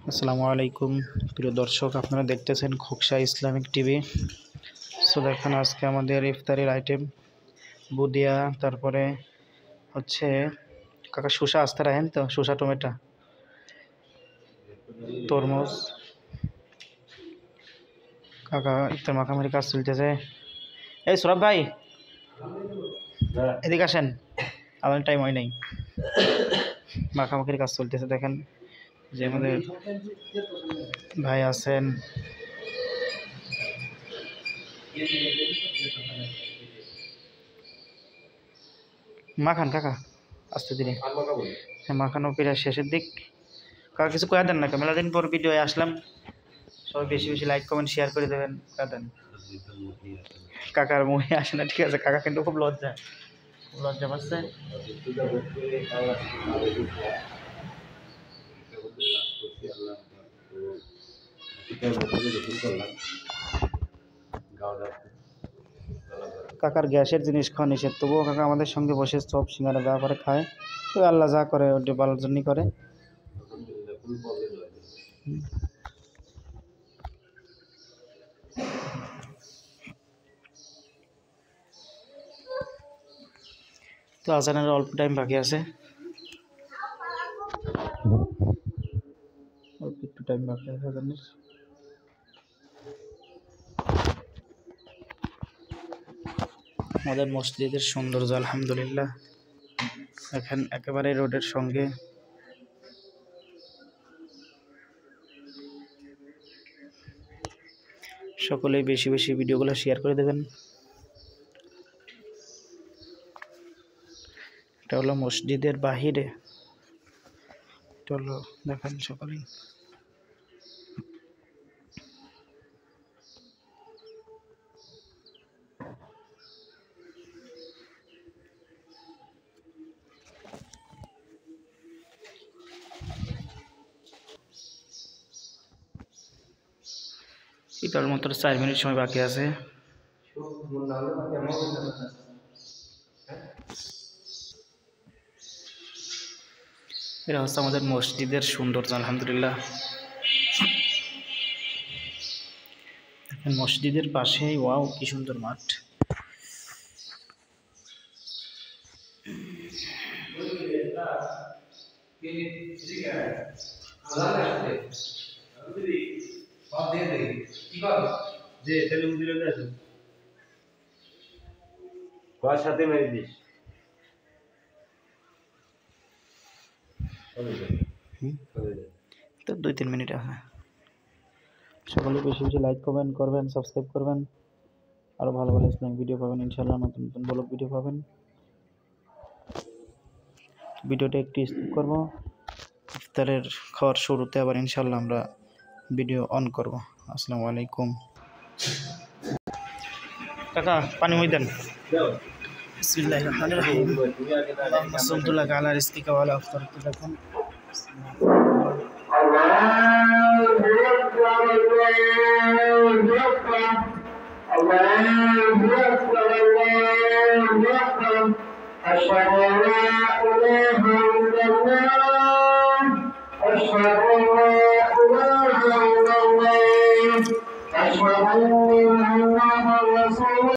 আসসালামু আলাইকুম প্রিয় দর্শক, আপনারা দেখতেছেন খোকসা ইসলামিক টিভি। সো দেখেন আজকে আমাদের ইফতারের আইটেম বুদিয়া, তারপরে হচ্ছে কাকা শসা আসতে রাখেন তো, শসা টমেটো তরমুজ। কাকা ইফতার মাখামারি কাজ চলতেছে। এই সৌরভ ভাই এদিকে আসেন, আমার টাইম হয় নাই। মাখামাখির কাজ চলতেছে। দেখেন যে আমাদের ভাই আছেন, মাখান কাকা আস্তে ধীরে। হ্যাঁ, মাখানো প্রায় শেষের দিক। কাকা কিছু কয়া দেন না, মেলা দিন পর ভিডিও আসলাম, সবাই বেশি বেশি লাইক কমেন্ট শেয়ার করে দেবেন। কয়া দেন কাকার মুখে আসে না, ঠিক আছে। কাকা কিন্তু খুব লজ্জা পাচ্ছে। কাকার গ্যাসের জিনিস খাওয়া নিষেধ, তবুও কাকা আমাদের সঙ্গে বসে চপ সিঙ্গারা যা করে খায়। তো আল্লাহ যা করে ওটা ভালোর জন্যই করে। তো আজানের অল্প টাইম বাকি আছে, অল্প একটু টাইম বাকি আছে আজানের। আমাদের মসজিদের সৌন্দর্য আলহামদুলিল্লাহ, এখন একেবারে রোডের সঙ্গে। সকলেই বেশি বেশি ভিডিওগুলো শেয়ার করে দেবেন। এটা হলো মসজিদের বাহিরে, এটা হলো দেখেন সকলেই। এটার মতো 4 মিনিট সময় বাকি আছে। এটা হচ্ছে আমাদের মসজিদের সৌন্দর্য আলহামদুলিল্লাহ। মসজিদের পাশেই ওয়াও কি সুন্দর মাঠ। সাথে মেরে দিস। তো 2-3 মিনিট আছে। সকলে বেশি বেশি লাইক কমেন্ট করবেন, সাবস্ক্রাইব করবেন। আরও ভালো ভালো ইসলামিক ভিডিও পাবেন ইনশাআল্লাহ, নতুন নতুন ব্লগ ভিডিও পাবেন। ভিডিওটা একটু স্কিপ করব, ইফতারের খাওয়ার শুরুতে আবার ইনশাআল্লাহ আমরা ভিডিও অন করব। আসসালামু আলাইকুম। কাকা পানি মই দেন। বিসমিল্লাহির রহমানির রহিম। আল্লাহুম্মা সাল্লি আলা রিজকিকা ওয়া আলা ইফতারিকা। দেখুন الله أكبر